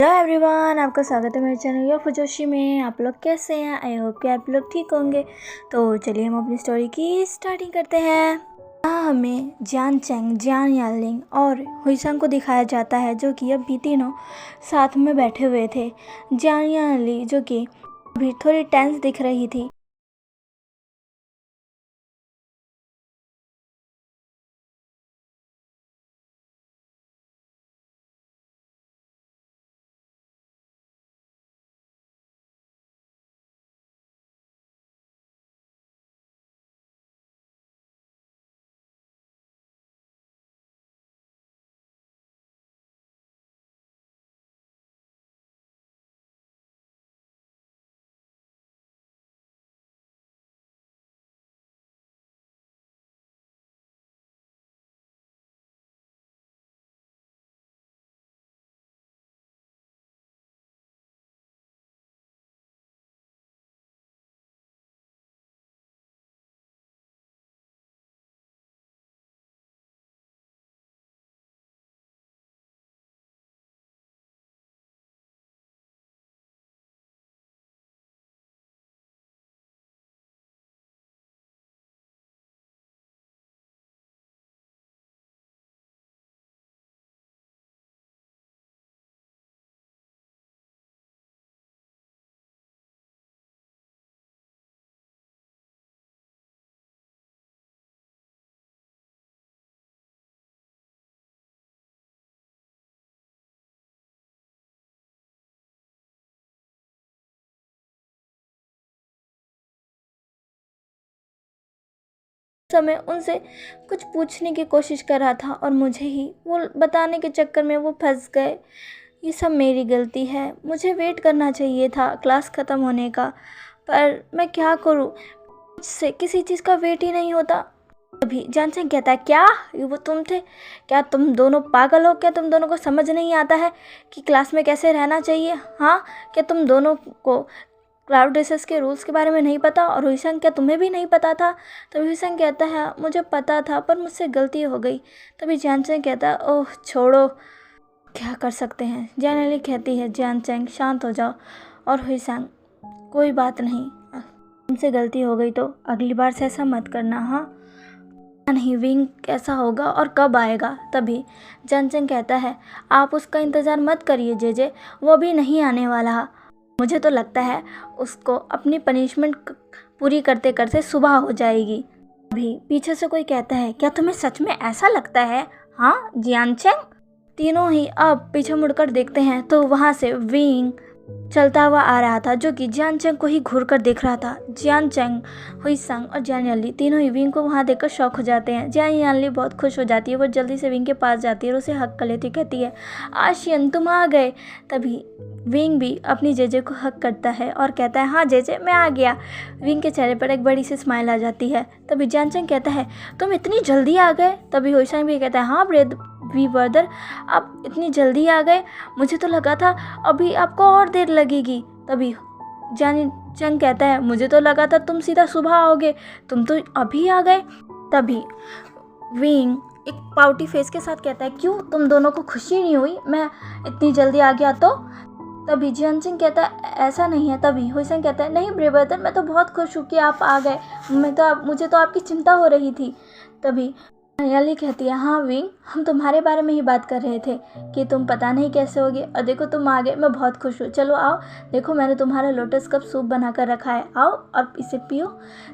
Hello everyone, आपका स्वागत है मेरे चैनल या फुजोशी में। आप लोग कैसे हैं? आई होप कि आप लोग ठीक होंगे। तो चलिए हम अपनी स्टोरी की स्टार्टिंग करते हैं। यहाँ हमें जियान चेंग, जियान यानलिंग और हुईसंग को दिखाया जाता है, जो कि अभी तीनों साथ में बैठे हुए थे। जियान यानली जो कि अभी थोड़ी टेंस दिख रही थी। समय उनसे कुछ पूछने की कोशिश कर रहा था और मुझे ही वो बताने के चक्कर में वो फंस गए। ये सब मेरी गलती है। मुझे वेट करना चाहिए था क्लास ख़त्म होने का, पर मैं क्या करूँ, मुझसे किसी चीज़ का वेट ही नहीं होता। अभी जानचन कहता है, क्या ये वो तुम थे? क्या तुम दोनों पागल हो? क्या तुम दोनों को समझ नहीं आता है कि क्लास में कैसे रहना चाहिए? हाँ, क्या तुम दोनों को क्लाउड रेसेस के रूल्स के बारे में नहीं पता? और हुईसंग, क्या तुम्हें भी नहीं पता था? तभी हुईसंग कहता है, मुझे पता था पर मुझसे गलती हो गई। तभी जानचन कहता है, ओह छोड़ो, क्या कर सकते हैं। जानली कहती है, जानचन शांत हो जाओ। और हुईसंग, कोई बात नहीं, तुमसे गलती हो गई तो अगली बार से ऐसा मत करना। हाँ नहीं, विंग कैसा होगा और कब आएगा? तभी जानचन कहता है, आप उसका इंतज़ार मत करिए जेजे, वो भी नहीं आने वाला। मुझे तो लगता है उसको अपनी पनिशमेंट पूरी करते करते सुबह हो जाएगी। अभी पीछे से कोई कहता है, क्या तुम्हें सच में ऐसा लगता है? हाँ जियानचेंग। तीनों ही अब पीछे मुड़कर देखते हैं तो वहाँ से विंग चलता हुआ आ रहा था, जो कि जियानचेंग को ही घूर कर देख रहा था। जियानचेंग, हुईसंग और जियान यानली तीनों ही विंग को वहाँ देखकर शॉक हो जाते हैं। जियान यानली बहुत खुश हो जाती है। वो जल्दी से विंग के पास जाती है और उसे हक कर लेती, कहती है, आशियन तुम आ गए। तभी विंग भी अपनी जेजे को हक करता है और कहता है, हाँ जेजे मैं आ गया। विंग के चेहरे पर एक बड़ी सी स्माइल आ जाती है। तभी जियानचेंग कहता है, तुम इतनी जल्दी आ गए? तभी हुईसंग भी कहता है, हाँ वी ब्रदर, आप इतनी जल्दी आ गए, मुझे तो लगा था अभी आपको और देर लगेगी। तभी जियानचेंग कहता है, मुझे तो लगा था तुम सीधा सुबह आओगे, तुम तो अभी आ गए। तभी विंग एक पाउटी फेस के साथ कहता है, क्यों तुम दोनों को खुशी नहीं हुई मैं इतनी जल्दी आ गया तो? तभी जियानचेंग कहता है, ऐसा नहीं है। तभी हुईसंग कहता है, नहीं ब्रेबर्दर, मैं तो बहुत खुश हूँ कि आप आ गए, मुझे तो आपकी चिंता हो रही थी। तभी याली कहती है, हाँ विंग, हम तुम्हारे बारे में ही बात कर रहे थे कि तुम पता नहीं कैसे होगे, और देखो तुम आ गए, मैं बहुत खुश हूँ। चलो आओ, देखो मैंने तुम्हारा लोटस कप सूप बना कर रखा है, आओ अब इसे पियो।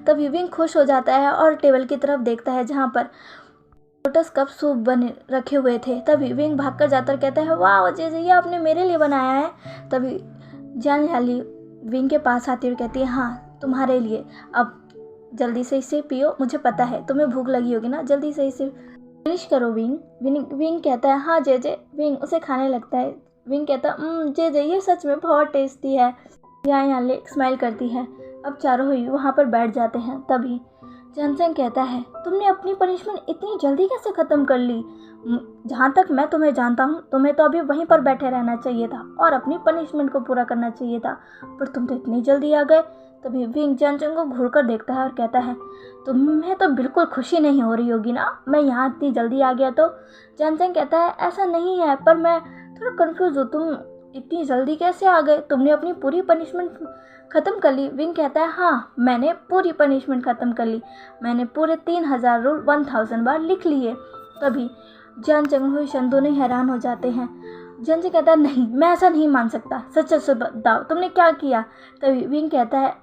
तभी विंग खुश हो जाता है और टेबल की तरफ देखता है जहाँ पर लोटस कप सूप बने रखे हुए थे। तभी विंग भागकर जाकर कहता है, वाह जेजे, ये आपने मेरे लिए बनाया है। तभी जान याली विंग के पास आती और कहती है, हाँ तुम्हारे लिए, अब जल्दी से इसे पियो, मुझे पता है तुम्हें भूख लगी होगी ना, जल्दी से इसे फिनिश करो। विंग कहता है, हाँ जेजे। विंग उसे खाने लगता है। विंग कहता है, जेजे ये सच में बहुत टेस्टी है। यहाँ एक स्माइल करती है। अब चारों ही वहाँ पर बैठ जाते हैं। तभी जानचेंग कहता है, तुमने अपनी पनिशमेंट इतनी जल्दी कैसे ख़त्म कर ली? जहाँ तक मैं तुम्हें जानता हूँ, तुम्हें तो अभी वहीं पर बैठे रहना चाहिए था और अपनी पनिशमेंट को पूरा करना चाहिए था, पर तुम तो इतनी जल्दी आ गए। तभी विंग जानचेंग को घूर कर देखता है और कहता है, तुम्हें तो बिल्कुल खुशी नहीं हो रही होगी ना मैं यहाँ इतनी जल्दी आ गया तो? जानचेंग कहता है, ऐसा नहीं है, पर मैं थोड़ा कंफ्यूज हूँ, तुम इतनी जल्दी कैसे आ गए? तुमने अपनी पूरी पनिशमेंट ख़त्म कर ली? विंग कहता है हाँ, मैंने पूरी पनिशमेंट ख़त्म कर ली। मैंने पूरे 3000 रूल 1000 बार लिख लिए। तभी जियान चंग हुईशन दोनों हैरान हो जाते हैं। जियान चंग कहता है नहीं, मैं ऐसा नहीं मान सकता, सच सच बताओ तुमने क्या किया? तभी विंग कहता है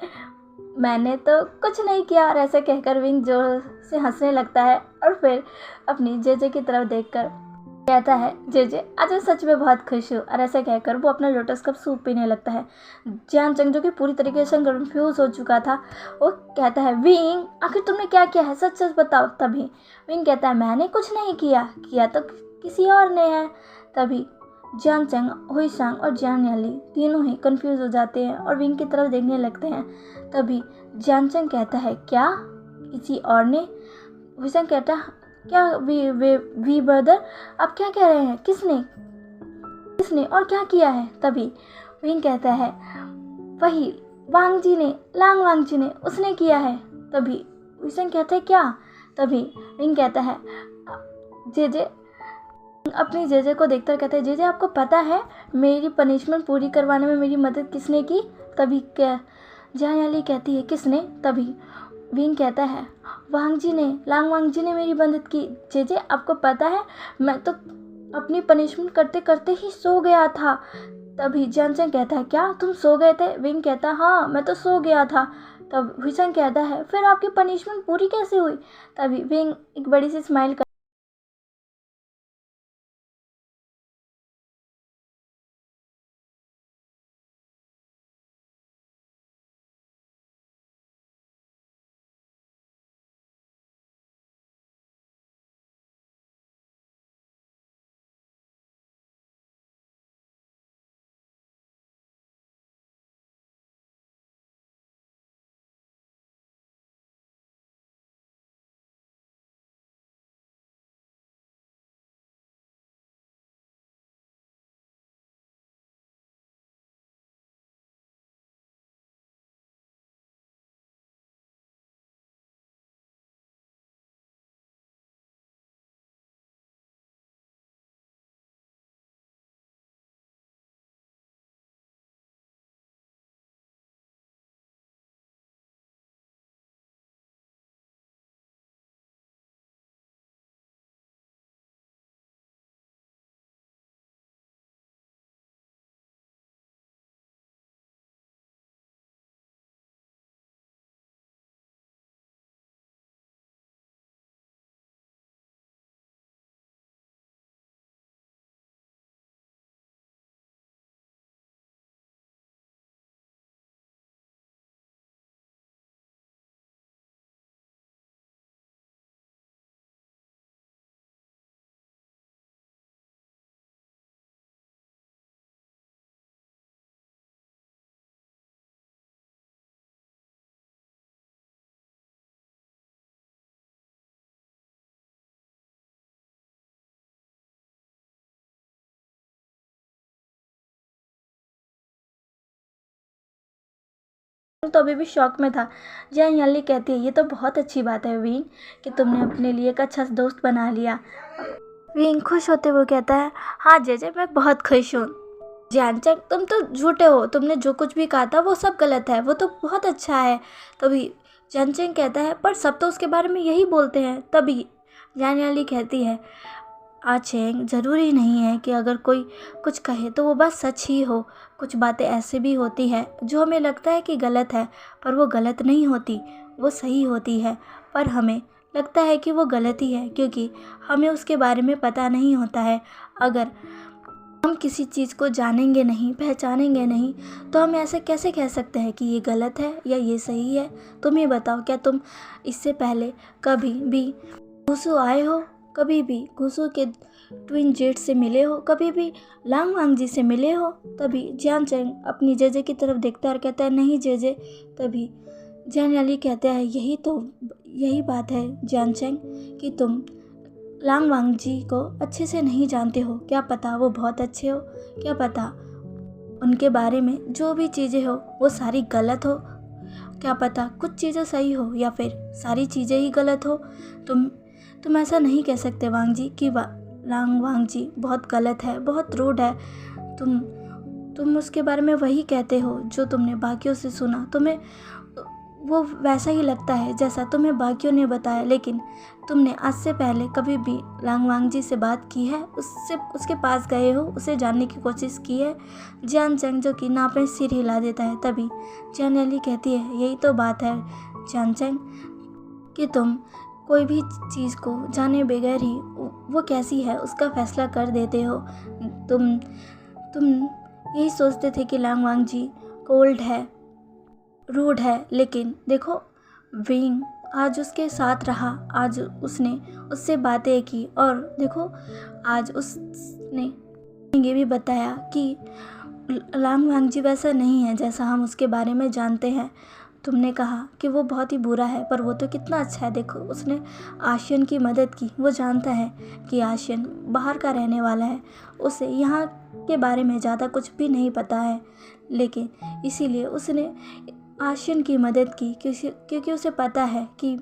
मैंने तो कुछ नहीं किया। और ऐसे कहकर विंग जोर से हंसने लगता है और फिर अपनी जेजे की तरफ देखकर कहता है जेजे आज मैं सच में बहुत खुश हूँ। और ऐसे कहकर वो अपना लोटस कप सूप पीने लगता है। जियान चंग जो कि पूरी तरीके से कंफ्यूज हो चुका था, वो कहता है विंग आखिर तुमने क्या किया है, सच सच बताओ। तभी विंग कहता है मैंने कुछ नहीं किया, किया तो किसी और ने है। तभी जियान चंग, हुईशांग और जियान याली तीनों ही कंफ्यूज हो जाते हैं और विंग की तरफ देखने लगते हैं। तभी जियान चंग कहता है क्या किसी और ने? हुईशांग कहता है क्या वी ब्रदर आप क्या कह रहे हैं? किसने और क्या किया है? तभी विंग कहता है वही वांग जी ने, लांग वांग जी ने, उसने किया है। तभी हुईशांग कहता है क्या? तभी विंग कहता है जेजे अपनी जेजे को देखकर कहते हैं जेजे आपको पता है मेरी पनिशमेंट पूरी करवाने में मेरी मदद किसने की? तभी क्या जियान याली कहती है किसने? तभी विंग कहता है वांग जी ने, लांग वांग जी ने मेरी मदद की। जेजे आपको पता है मैं तो अपनी पनिशमेंट करते करते ही सो गया था। तभी जियान चंग कहता है क्या तुम सो गए थे? विंग कहता है हाँ मैं तो सो गया था। तब हुईशांग कहता है फिर आपकी पनिशमेंट पूरी कैसे हुई? तभी विंग एक बड़ी सी स्माइल तो अभी भी शौक में था। जियान याली कहती है ये तो बहुत अच्छी बात है विंग कि तुमने अपने लिए एक अच्छा दोस्त बना लिया। विंग खुश होते हुए कहता है हाँ जेजे मैं बहुत खुश हूँ। जियान चंग तुम तो झूठे हो, तुमने जो कुछ भी कहा था वो सब गलत है, वो तो बहुत अच्छा है। तभी जियान चंग कहता है पर सब तो उसके बारे में यही बोलते हैं। तभी जियान याली कहती है आचेंग ज़रूरी नहीं है कि अगर कोई कुछ कहे तो वो बात सच ही हो। कुछ बातें ऐसे भी होती है जो हमें लगता है कि गलत है पर वो गलत नहीं होती, वो सही होती है। पर हमें लगता है कि वो गलत ही है क्योंकि हमें उसके बारे में पता नहीं होता है। अगर हम किसी चीज़ को जानेंगे नहीं, पहचानेंगे नहीं, तो हम ऐसे कैसे कह सकते हैं कि ये गलत है या ये सही है? तुम ही बताओ, क्या तुम इससे पहले कभी भी घुसू आए हो? कभी भी घुसू के ट्विन जेट से मिले हो? कभी भी लांग वांग जी से मिले हो? तभी जियान चंग अपनी जेजे की तरफ देखता है और कहता है नहीं जेजे। तभी जियान याली कहते हैं यही बात है जियान चंग कि तुम लांग वांग जी को अच्छे से नहीं जानते हो। क्या पता वो बहुत अच्छे हो, क्या पता उनके बारे में जो भी चीज़ें हो वो सारी गलत हो, क्या पता कुछ चीज़ें सही हो या फिर सारी चीज़ें ही गलत हो। तुम ऐसा नहीं कह सकते वांग जी कि लांग वांग जी बहुत गलत है, बहुत रूड है। तुम तुम उसके बारे में वही कहते हो जो तुमने बाकियों से सुना। तुम्हें वो वैसा ही लगता है जैसा तुम्हें बाकियों ने बताया, लेकिन तुमने आज से पहले कभी भी लांगवांग जी से बात की है? उसके पास गए हो? उसे जानने की कोशिश की है? जियान चंग जो कि नापे सिर हिला देता है। तभी जियान अली कहती है, यही तो बात है जियान चंग कि तुम कोई भी चीज़ को जाने बगैर ही वो कैसी है उसका फैसला कर देते हो। तुम यही सोचते थे कि लांगवांग जी कोल्ड है, रूड है, लेकिन देखो विंग आज उसके साथ रहा, आज उसने उससे बातें की और देखो आज उसने ये भी बताया कि लांगवांग जी वैसा नहीं है जैसा हम उसके बारे में जानते हैं। तुमने कहा कि वो बहुत ही बुरा है, पर वो तो कितना अच्छा है। देखो उसने आशियन की मदद की। वो जानता है कि आशियन बाहर का रहने वाला है, उसे यहाँ के बारे में ज़्यादा कुछ भी नहीं पता है, लेकिन इसीलिए उसने आशियन की मदद की क्योंकि उसे पता है कि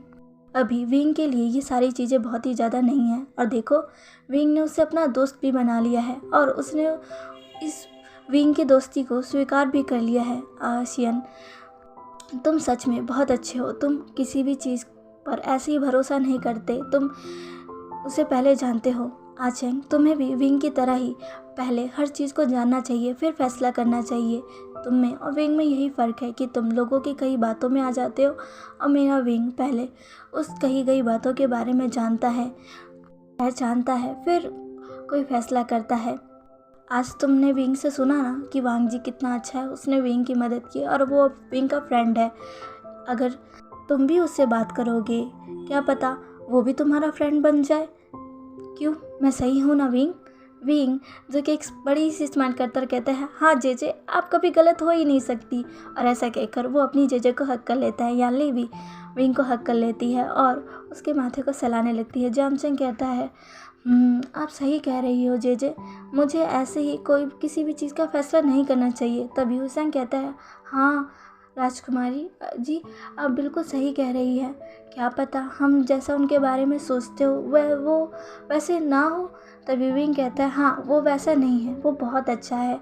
अभी विंग के लिए ये सारी चीज़ें बहुत ही ज़्यादा नहीं हैं। और देखो विंग ने उसे अपना दोस्त भी बना लिया है और उसने इस विंग की दोस्ती को स्वीकार भी कर लिया है। आशियन, तुम सच में बहुत अच्छे हो। तुम किसी भी चीज़ पर ऐसे ही भरोसा नहीं करते, तुम उसे पहले जानते हो। आचेंग, तुम्हें भी विंग की तरह ही पहले हर चीज़ को जानना चाहिए, फिर फैसला करना चाहिए। तुम में और विंग में यही फ़र्क है कि तुम लोगों की कई बातों में आ जाते हो और मेरा विंग पहले उस कही गई बातों के बारे में जानता है, पहचानता है, फिर कोई फैसला करता है। आज तुमने विंग से सुना ना कि वांग जी कितना अच्छा है, उसने विंग की मदद की और वो अब विंग का फ्रेंड है। अगर तुम भी उससे बात करोगे, क्या पता वो भी तुम्हारा फ्रेंड बन जाए। क्यों, मैं सही हूँ ना विंग? विंग जो कि एक बड़ी सी स्माइल करता कहता है, हाँ जेजे, आप कभी गलत हो ही नहीं सकती। और ऐसा कहकर वो अपनी जेजे को हक कर लेता है। याली भी विंग को हक कर लेती है और उसके माथे को सहलाने लगती है। जामचंग कहता है, आप सही कह रही हो जेजे, मुझे ऐसे ही कोई किसी भी चीज़ का फैसला नहीं करना चाहिए। तभी हुसैन कहता है, हाँ राजकुमारी जी, आप बिल्कुल सही कह रही है। क्या पता हम जैसा उनके बारे में सोचते हो वह वो वैसे ना हो। तभी विंग कहता है, हाँ वो वैसा नहीं है, वो बहुत अच्छा है।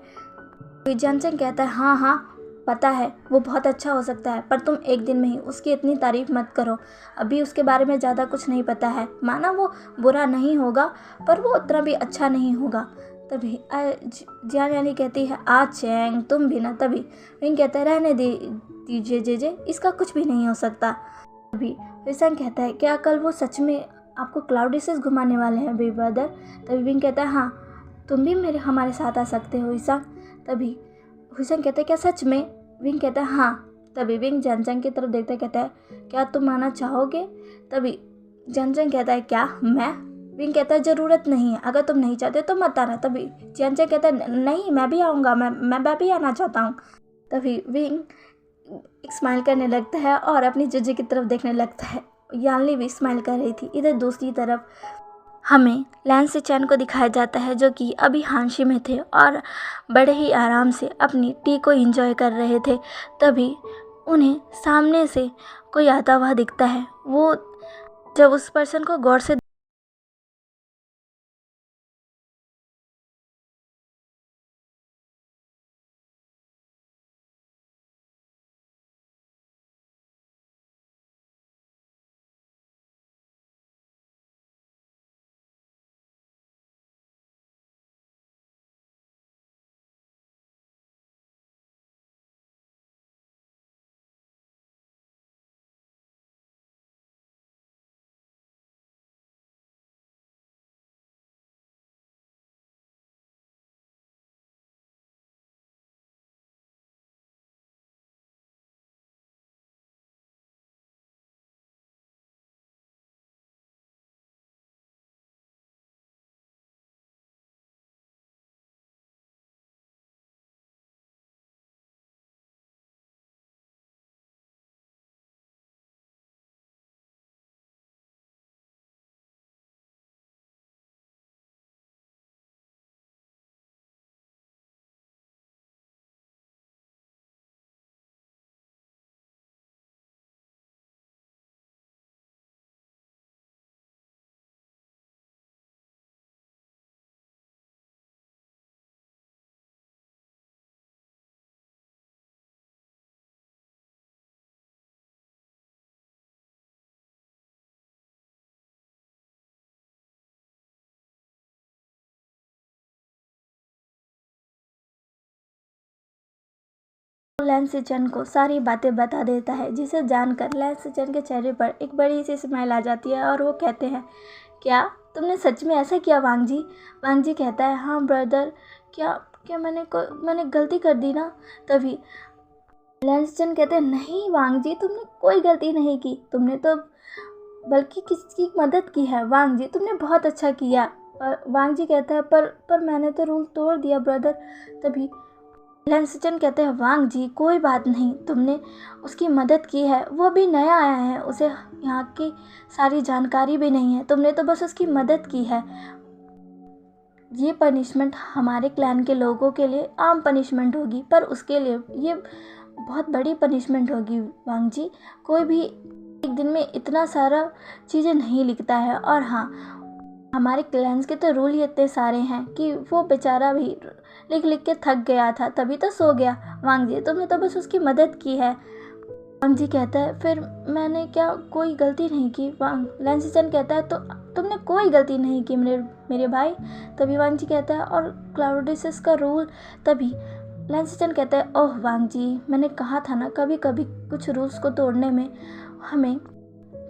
जानसन कहता है, हाँ हाँ पता है वो बहुत अच्छा हो सकता है, पर तुम एक दिन में ही उसकी इतनी तारीफ मत करो। अभी उसके बारे में ज़्यादा कुछ नहीं पता है। माना वो बुरा नहीं होगा, पर वो उतना भी अच्छा नहीं होगा। तभी जियान यानी कहती है, आ चैंग तुम भी ना। तभी विंग कहता है, रहने दीजिए जेजे, इसका कुछ भी नहीं हो सकता। तभी विंग कहता है, क्या कल वो सच में आपको क्लाउडिसेस घुमाने वाले हैं बेबदर? तभी विंग कहता है, हाँ तुम भी हमारे साथ आ सकते हो ईसा। तभी हुसैन कहता है, क्या सच में? विंग कहता है, हाँ। तभी विंग जनजंग की तरफ देखता कहता है, क्या तुम आना चाहोगे? तभी जनजंग कहता है, क्या मैं? विंग कहता है, ज़रूरत नहीं है, अगर तुम नहीं चाहते तो मत आना। तभी जनजंग कहता है, नहीं मैं भी आऊँगा, मैं भी आना चाहता हूँ। तभी विंग एक स्माइल करने लगता है और अपनी जजे की तरफ देखने लगता है। यानली भी स्माइल कर रही थी। इधर दूसरी तरफ हमें लैंस चैन को दिखाया जाता है जो कि अभी हांशी में थे और बड़े ही आराम से अपनी टी को एंजॉय कर रहे थे। तभी उन्हें सामने से कोई आता हुआ दिखता है। वो जब उस पर्सन को गौर से लैंसीचन को सारी बातें बता देता है, जिसे जानकर लैंसीचन के चेहरे पर एक बड़ी सी स्माइल आ जाती है और वो कहते हैं, क्या तुमने सच में ऐसा किया वांग जी? वांग जी कहता है, हाँ ब्रदर, क्या क्या मैंने गलती कर दी ना? तभी लैंसीचन कहते हैं, नहीं वांग जी, तुमने कोई गलती नहीं की, तुमने तो बल्कि किसकी मदद की है। वांग जी, तुमने बहुत अच्छा किया। पर वांग जी कहता है, पर मैंने तो रूल तोड़ दिया ब्रदर। तभी लैंसचन कहते हैं, वांग जी कोई बात नहीं, तुमने उसकी मदद की है, वो भी नया आया है, उसे यहाँ की सारी जानकारी भी नहीं है, तुमने तो बस उसकी मदद की है। ये पनिशमेंट हमारे क्लैन के लोगों के लिए आम पनिशमेंट होगी, पर उसके लिए ये बहुत बड़ी पनिशमेंट होगी वांग जी। कोई भी एक दिन में इतना सारा चीज़ें नहीं लिखता है, और हाँ, हमारे क्लैंस के तो रूल ही इतने सारे हैं कि वो बेचारा भी लिख लिख के थक गया था, तभी तो सो गया। वांग जी, तुमने तो बस उसकी मदद की है। वांग जी कहता है, फिर मैंने क्या कोई गलती नहीं की? वांग लैंसीचन कहता है, तो तुमने कोई गलती नहीं की मेरे भाई। तभी वांग जी कहता है, और क्लाउडियस का रूल? तभी लैंसीचन कहता है, ओह वांग जी, मैंने कहा था ना, कभी कभी कुछ रूल्स को तोड़ने में हमें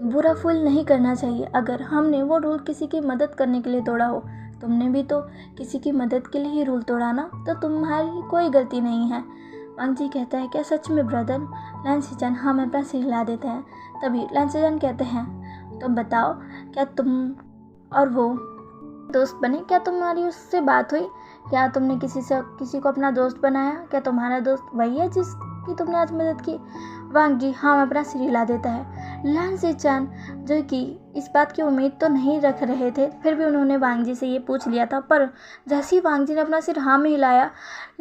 बुरा फील नहीं करना चाहिए। अगर हमने वो रूल किसी की मदद करने के लिए तोड़ा हो, तुमने भी तो किसी की मदद के लिए ही रूल तोड़ा ना, तो तुम्हारी कोई गलती नहीं है। वांग जी कहता है, क्या सच में ब्रदर? लैंसीचन हाँ मैं अपना सिर हिला देते हैं। तभी लैंसीचन कहते हैं, तुम बताओ, क्या तुम और वो दोस्त बने? क्या तुम्हारी उससे बात हुई? क्या तुमने किसी को अपना दोस्त बनाया? क्या तुम्हारा दोस्त वही है जिसकी तुमने आज मदद की? वांग जी हाँ मैं अपना सिर हिला देता है। लैंसीचन, जो कि इस बात की उम्मीद तो नहीं रख रहे थे, फिर भी उन्होंने वांग जी से ये पूछ लिया था, पर जैसे ही वांग जी ने अपना सिर हाँ में हिलाया,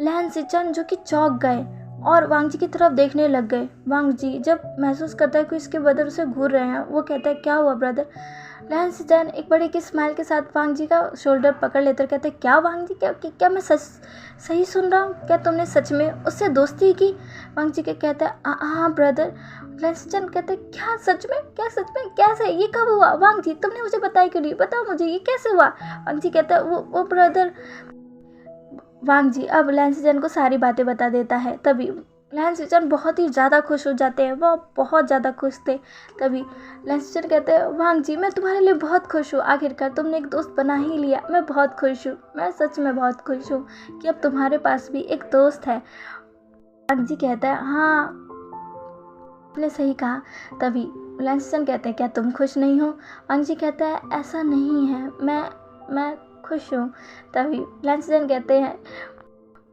लैंसीचन जो कि चौंक गए और वांग जी की तरफ देखने लग गए। वांग जी जब महसूस करता है कि इसके ब्रदर उसे घूर रहे हैं, वो कहता है, क्या हुआ ब्रदर? लैंसीचन एक बड़े की स्माइल के साथ वांग जी का शोल्डर पकड़ लेते कहते हैं, क्या वांग जी, क्या मैं सही सुन रहा हूँ? क्या तुमने सच में उससे दोस्ती की? वांग जी के कहते हैं, हाँ ब्रदर। लैंसीचन कहते हैं, क्या सच में? कैसे? ये कब हुआ? वांग जी तुमने मुझे बताया क्यों नहीं? बताओ मुझे, ये कैसे हुआ? वांग जी कहता है, वो ब्रदर। वांग जी अब लैंसीचन को सारी बातें बता देता है। तभी लैंसीचन बहुत ही ज़्यादा खुश हो जाते हैं, वो बहुत ज़्यादा खुश थे। तभी लैंसीचन कहते हैं, वांग जी मैं तुम्हारे लिए बहुत खुश हूँ, आखिरकार तुमने एक दोस्त बना ही लिया। मैं बहुत खुश हूँ, मैं सच में बहुत खुश हूँ कि अब तुम्हारे पास भी एक दोस्त है। वांग जी कहता है, हाँ आपने सही कहा। तभी लैंसीचन कहते हैं, क्या तुम खुश नहीं हो? वांग जी कहता है, ऐसा नहीं है, मैं खुश हूँ। तभी लैंसीचन कहते हैं,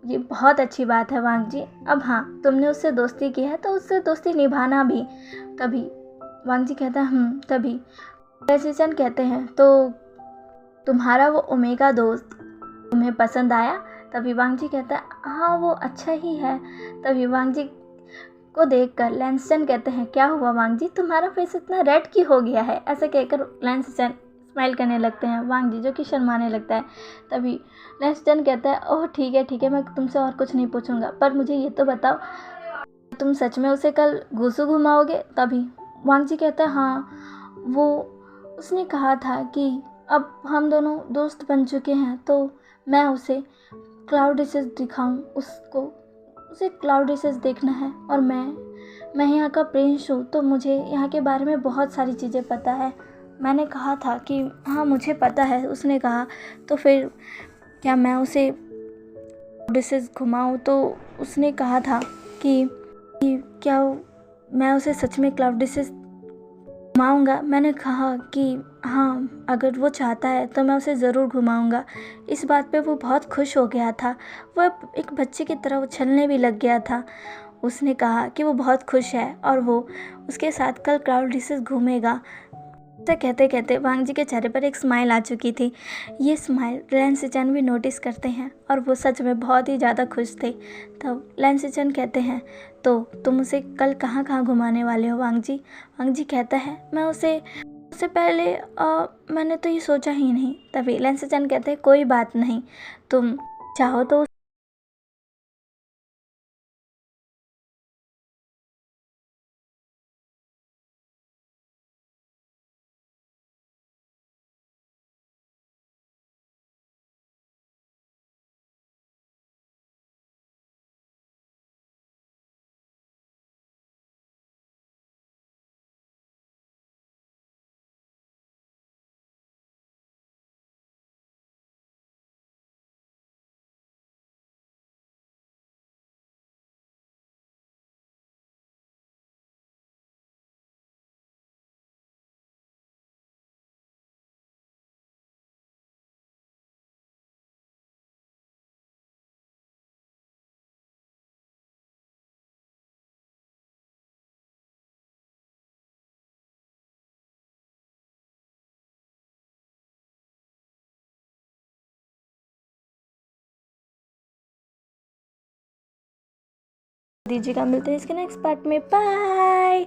ये बहुत अच्छी बात है वांग जी। अब हाँ, तुमने उससे दोस्ती की है तो उससे दोस्ती निभाना भी। तभी वांग जी कहता है, तभी लैंसीचन कहते हैं, तो तुम्हारा वो ओमेगा दोस्त तुम्हें पसंद आया? तभी वांग जी कहता है, हाँ वो अच्छा ही है। तभी वांग जी को देखकर लैंसीचन कहते हैं, क्या हुआ वांग जी, तुम्हारा फेस इतना रेड क्यों हो गया है? ऐसे कहकर लैंसीचन स्माइल करने लगते हैं। वांग जी जो कि शर्माने लगता है। तभी लैंसीचन कहता है, ओह ठीक है, मैं तुमसे और कुछ नहीं पूछूंगा, पर मुझे ये तो बताओ, तुम सच में उसे कल घूसू घुमाओगे? तभी वांग जी कहता है, हाँ वो उसने कहा था कि अब हम दोनों दोस्त बन चुके हैं, तो मैं उसे क्लाउडियस दिखाऊं, उसे क्लाउडियस देखना है, और मैं यहाँ का प्रिंस हूँ, तो मुझे यहाँ के बारे में बहुत सारी चीज़ें पता है। मैंने कहा था कि हाँ मुझे पता है। उसने कहा, तो फिर क्या मैं उसे क्लाउडियस घुमाऊँ? तो उसने कहा था कि क्या मैं उसे सच में क्लाउडियस घुमाऊँगा? मैंने कहा कि हाँ अगर वो चाहता है तो मैं उसे ज़रूर घुमाऊँगा। इस बात पे वो बहुत खुश हो गया था, वो एक बच्चे की तरह उछलने भी लग गया था। उसने कहा कि वो बहुत खुश है और वो उसके साथ कल क्लाउडियस घूमेगा। ऐसा कहते कहते वांग जी के चेहरे पर एक स्माइल आ चुकी थी। ये स्माइल लैंसीचन भी नोटिस करते हैं और वो सच में बहुत ही ज़्यादा खुश थे। तब लैंसीचन कहते हैं, तो तुम उसे कल कहाँ कहाँ घुमाने वाले हो वांग जी? वांग जी कहता है, मैं उससे पहले मैंने तो ये सोचा ही नहीं। तभी लैंसीचन कहते हैं, कोई बात नहीं, तुम चाहो तो दीजिएगा। मिलते हैं इसके नेक्स्ट पार्ट में। बाय।